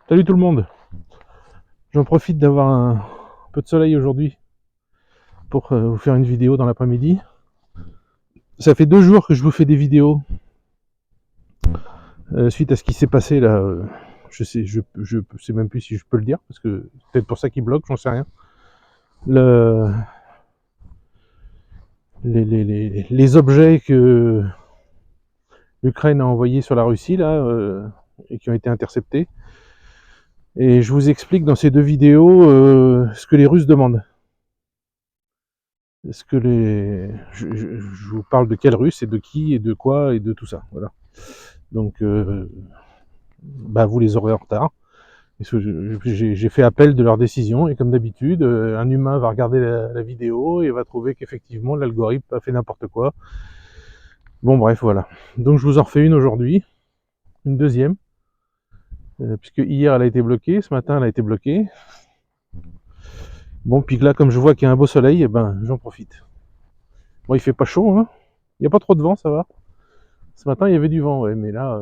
Salut tout le monde. J'en profite d'avoir un peu de soleil aujourd'hui pour vous faire une vidéo dans l'après-midi. Ça fait 2 jours que je vous fais des vidéos suite à ce qui s'est passé là. Je sais même plus si je peux le dire parce que c'est peut-être pour ça qu'il bloque, j'en sais rien. Le, les objets que l'Ukraine a envoyés sur la Russie là et qui ont été interceptés. Et je vous explique dans ces 2 vidéos ce que les Russes demandent. Est-ce que je vous parle de quel Russe et de qui et de quoi et de tout ça, voilà. Donc, vous les aurez en retard. J'ai fait appel de leur décision et comme d'habitude, un humain va regarder la vidéo et va trouver qu'effectivement l'algorithme a fait n'importe quoi. Bon bref, voilà. Donc je vous en refais une aujourd'hui, une deuxième, puisque hier elle a été bloquée, ce matin elle a été bloquée. Bon, puis là comme je vois qu'il y a un beau soleil, eh ben j'en profite. Bon, il fait pas chaud, hein. Il n'y a pas trop de vent, ça va. Ce matin il y avait du vent, ouais, mais là,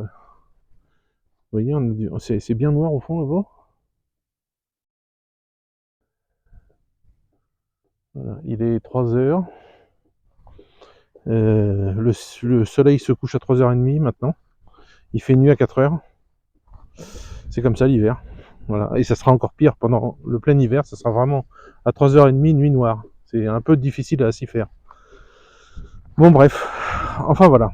vous voyez, c'est bien noir au fond là-bas. Voilà, il est 3 heures. Le soleil se couche à 3h30 maintenant. Il fait nuit à 4h. C'est comme ça l'hiver. Voilà. Et ça sera encore pire pendant le plein hiver. Ça sera vraiment à 3h30 nuit noire. C'est un peu difficile à s'y faire. Bon bref. Enfin voilà.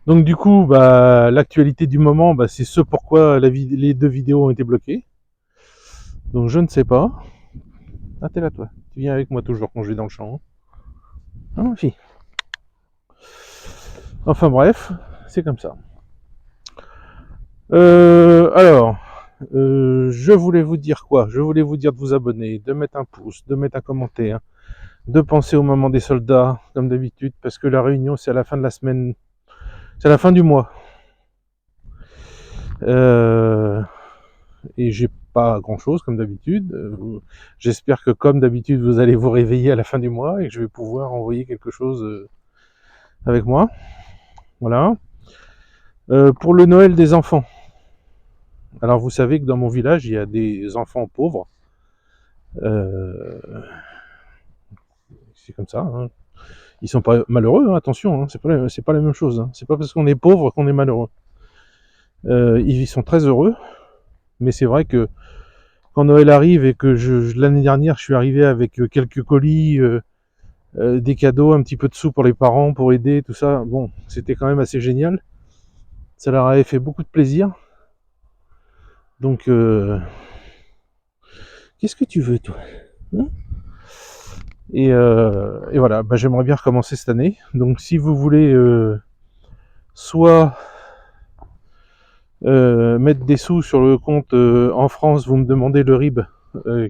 Donc du coup, l'actualité du moment, c'est ce pourquoi les 2 vidéos ont été bloquées. Donc je ne sais pas. Ah t'es là toi. Tu viens avec moi toujours quand je vais dans le champ. Ah ma fille. Enfin bref, c'est comme ça. Alors, je voulais vous dire quoi? Je voulais vous dire de vous abonner, de mettre un pouce, de mettre un commentaire, de penser au moment des soldats, comme d'habitude, parce que la réunion, c'est à la fin de la semaine, c'est à la fin du mois. Et j'ai pas grand chose, comme d'habitude. J'espère que, comme d'habitude, vous allez vous réveiller à la fin du mois et que je vais pouvoir envoyer quelque chose avec moi. Voilà. Pour le Noël des enfants. Alors, vous savez que dans mon village, il y a des enfants pauvres. C'est comme ça. Hein. Ils sont pas malheureux, hein, attention, hein, c'est pas la même chose. Hein. C'est pas parce qu'on est pauvre qu'on est malheureux. Ils sont très heureux, mais c'est vrai que quand Noël arrive et que l'année dernière je suis arrivé avec quelques colis, des cadeaux, un petit peu de sous pour les parents, pour aider, tout ça, bon, c'était quand même assez génial. Ça leur avait fait beaucoup de plaisir. Donc, qu'est-ce que tu veux, toi, hein? Et voilà, j'aimerais bien recommencer cette année. Donc si vous voulez soit mettre des sous sur le compte en France, vous me demandez le RIB en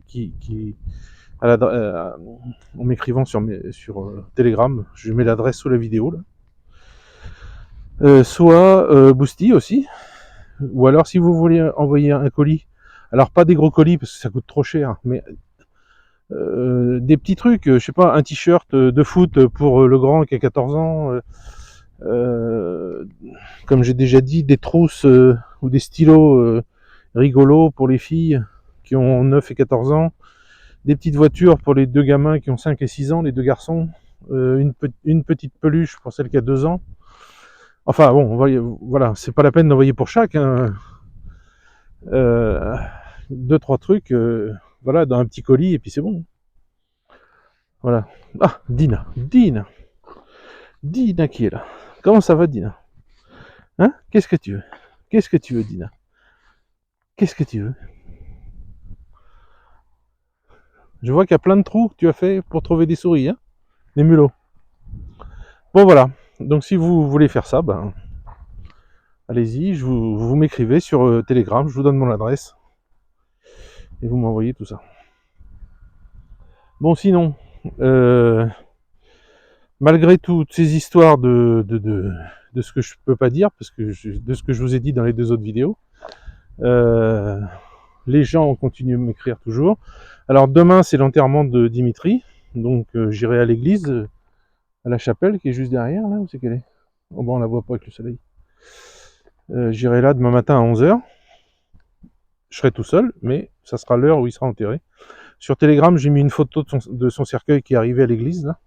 m'écrivant sur Telegram, je mets l'adresse sous la vidéo là. Soit Boosty aussi, ou alors si vous voulez envoyer un colis, alors pas des gros colis parce que ça coûte trop cher, mais des petits trucs, je sais pas, un t-shirt de foot pour le grand qui a 14 ans, comme j'ai déjà dit, des trousses ou des stylos rigolos pour les filles qui ont 9 et 14 ans, des petites voitures pour les 2 gamins qui ont 5 et 6 ans, les 2 garçons, une petite peluche pour celle qui a 2 ans. Enfin bon, voilà, c'est pas la peine d'envoyer pour chaque. Hein. 2-3 trucs, voilà, dans un petit colis et puis c'est bon. Voilà. Ah, Dina qui est là. Comment ça va, Dina? Hein? Qu'est-ce que tu veux? Qu'est-ce que tu veux, Dina? Qu'est-ce que tu veux? Je vois qu'il y a plein de trous que tu as fait pour trouver des souris, hein? Des mulots. Bon, voilà. Donc, si vous voulez faire ça, allez-y, vous m'écrivez sur Telegram, je vous donne mon adresse. Et vous m'envoyez tout ça. Bon, sinon, malgré toutes ces histoires de ce que je peux pas dire, parce que de ce que je vous ai dit dans les 2 autres vidéos, les gens continuent de m'écrire toujours. Alors demain c'est l'enterrement de Dimitri, donc j'irai à l'église, à la chapelle qui est juste derrière, là, où c'est qu'elle est? Oh bon, on la voit pas avec le soleil. J'irai là demain matin à 11h. Je serai tout seul, mais ça sera l'heure où il sera enterré. Sur Telegram, j'ai mis une photo de son cercueil qui est arrivé à l'église, là.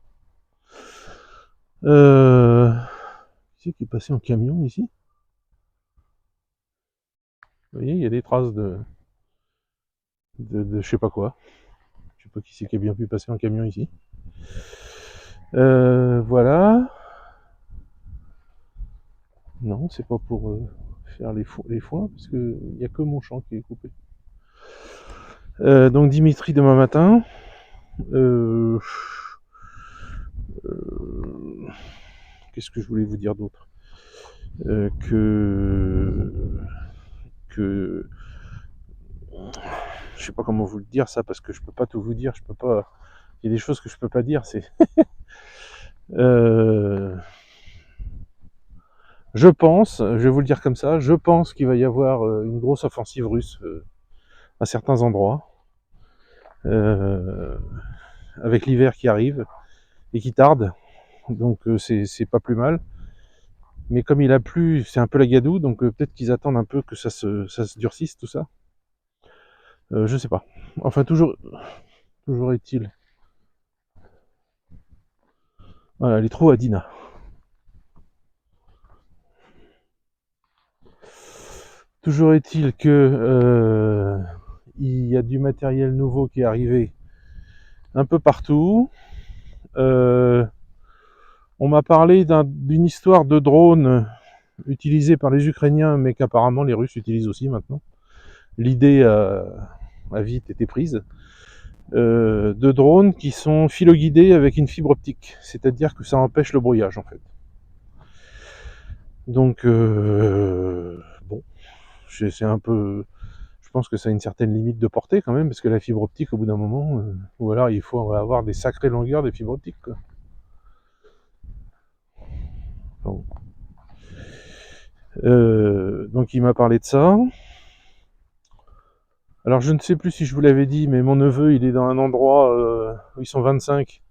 Qui c'est qui est passé en camion, ici? Vous voyez, il y a des traces de je sais pas quoi. Je sais pas qui c'est qui a bien pu passer en camion ici. Voilà. Non, c'est pas pour faire les foins, parce que il n'y a que mon champ qui est coupé. Donc Dimitri demain matin. Qu'est-ce que je voulais vous dire d'autre? Que je sais pas comment vous le dire ça, parce que je peux pas tout vous dire, je peux pas. Il y a des choses que je peux pas dire, c'est. Je pense, je vais vous le dire comme ça, je pense qu'il va y avoir une grosse offensive russe à certains endroits, avec l'hiver qui arrive et qui tarde, donc c'est pas plus mal. Mais comme il a plu, c'est un peu la gadoue, donc peut-être qu'ils attendent un peu que ça se durcisse tout ça. Je sais pas. Enfin, toujours est-il. Voilà, les trous à Dina. Toujours est-il que il y a du matériel nouveau qui est arrivé un peu partout. On m'a parlé d'une histoire de drone utilisé par les Ukrainiens, mais qu'apparemment les Russes utilisent aussi maintenant. L'idée a vite été prise. De drones qui sont filoguidés avec une fibre optique, c'est-à-dire que ça empêche le brouillage en fait. Donc bon, c'est un peu, je pense que ça a une certaine limite de portée quand même, parce que la fibre optique au bout d'un moment, ou alors il faut avoir des sacrées longueurs de fibre optique quoi. Bon. Donc il m'a parlé de ça. Alors je ne sais plus si je vous l'avais dit, mais mon neveu il est dans un endroit où ils sont 25,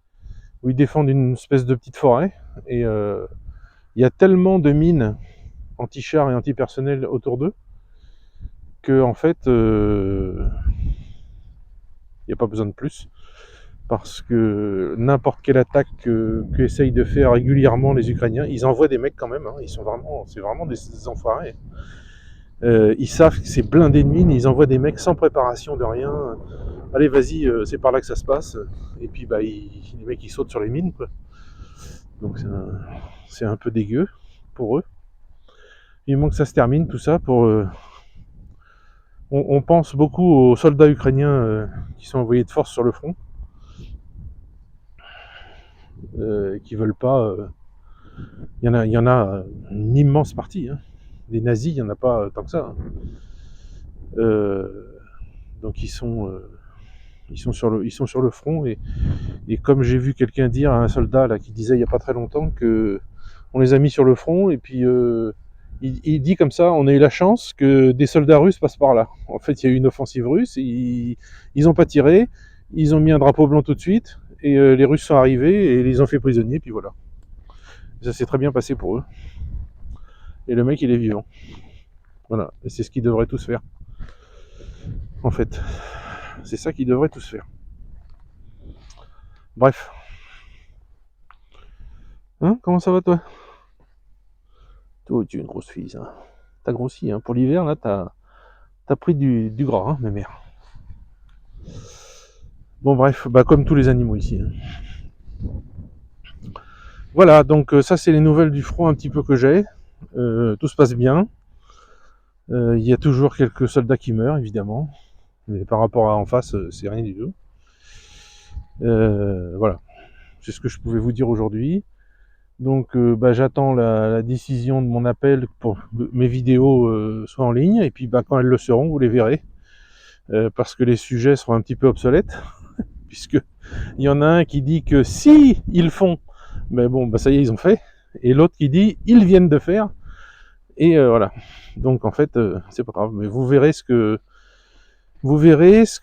où ils défendent une espèce de petite forêt, et il y a tellement de mines anti-chars et anti-personnel autour d'eux que en fait il n'y a pas besoin de plus, parce que n'importe quelle attaque que essayent de faire régulièrement les Ukrainiens, ils envoient des mecs quand même, hein, c'est vraiment des enfoirés. Ils savent que c'est blindé de mines, ils envoient des mecs sans préparation de rien. Allez, vas-y, c'est par là que ça se passe. Et puis bah, les mecs ils sautent sur les mines, quoi. Donc c'est un peu dégueu pour eux. Il manque que ça se termine tout ça pour. On pense beaucoup aux soldats ukrainiens qui sont envoyés de force sur le front, qui veulent pas. Il y en a une immense partie. Hein. Des nazis, il y en a pas tant que ça. Hein. Donc ils sont sur le front, et comme j'ai vu quelqu'un dire à un soldat là qui disait il y a pas très longtemps que on les a mis sur le front, et puis il dit comme ça, on a eu la chance que des soldats russes passent par là. En fait, il y a eu une offensive russe, ils ont pas tiré, ils ont mis un drapeau blanc tout de suite, et les Russes sont arrivés et les ont fait prisonniers, puis voilà. Ça s'est très bien passé pour eux. Et le mec, il est vivant. Voilà, et c'est ce qu'ils devraient tous faire. En fait, c'est ça qu'ils devraient tous faire. Bref. Hein, comment ça va toi? Toi, tu es une grosse fille, ça. T'as grossi, hein. Pour l'hiver, là, t'as pris du gras, hein, mes mères. Bon, bref, bah, comme tous les animaux ici. Hein. Voilà, donc ça, c'est les nouvelles du front un petit peu que j'ai. Tout se passe bien. Il y a toujours quelques soldats qui meurent, évidemment. Mais par rapport à en face, c'est rien du tout. Voilà. C'est ce que je pouvais vous dire aujourd'hui. Donc bah, j'attends la décision de mon appel pour que mes vidéos soient en ligne. Et puis bah, quand elles le seront, vous les verrez. Parce que les sujets seront un petit peu obsolètes. Puisque il y en a un qui dit que si ils font, mais bon, bah ça y est, ils ont fait. Et l'autre qui dit ils viennent de faire. Et voilà. Donc en fait, c'est pas grave. Mais vous verrez ce que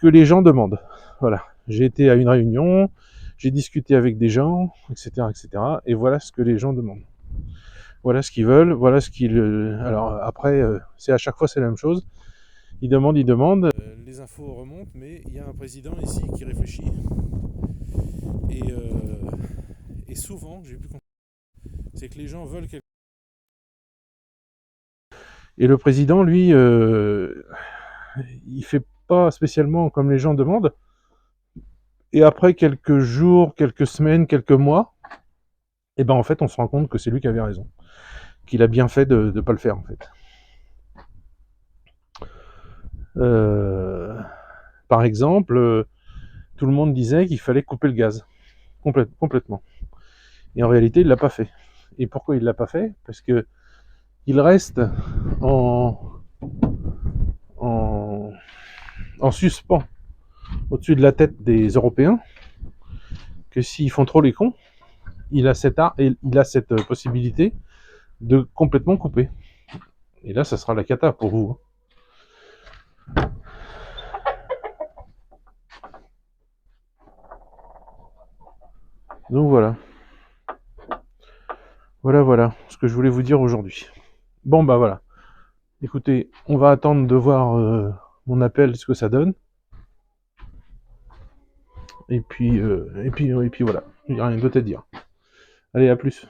les gens demandent. Voilà. J'ai été à une réunion, j'ai discuté avec des gens, etc., etc. Et voilà ce que les gens demandent. Voilà ce qu'ils veulent, voilà ce qu'ils. Alors après, c'est à chaque fois c'est la même chose. Il demande. Les infos remontent, mais il y a un président ici qui réfléchit. Et, euh, et souvent, j'ai pu comprendre, c'est que les gens veulent quelque chose. Et le président, lui, il fait pas spécialement comme les gens demandent. Et après quelques jours, quelques semaines, quelques mois, et ben en fait, on se rend compte que c'est lui qui avait raison, qu'il a bien fait de ne pas le faire en fait. Euh, Par exemple, tout le monde disait qu'il fallait couper le gaz complètement. Et en réalité, il l'a pas fait. Et pourquoi il l'a pas fait? Parce que il reste en, en, en suspens au-dessus de la tête des Européens que s'ils font trop les cons, il a cette possibilité de complètement couper. Et là, ça sera la cata pour vous. Donc voilà. Voilà ce que je voulais vous dire aujourd'hui. Bon bah voilà. Écoutez, on va attendre de voir mon appel, ce que ça donne. Et puis voilà. Il n'y a rien d'autre à dire. Allez, à plus.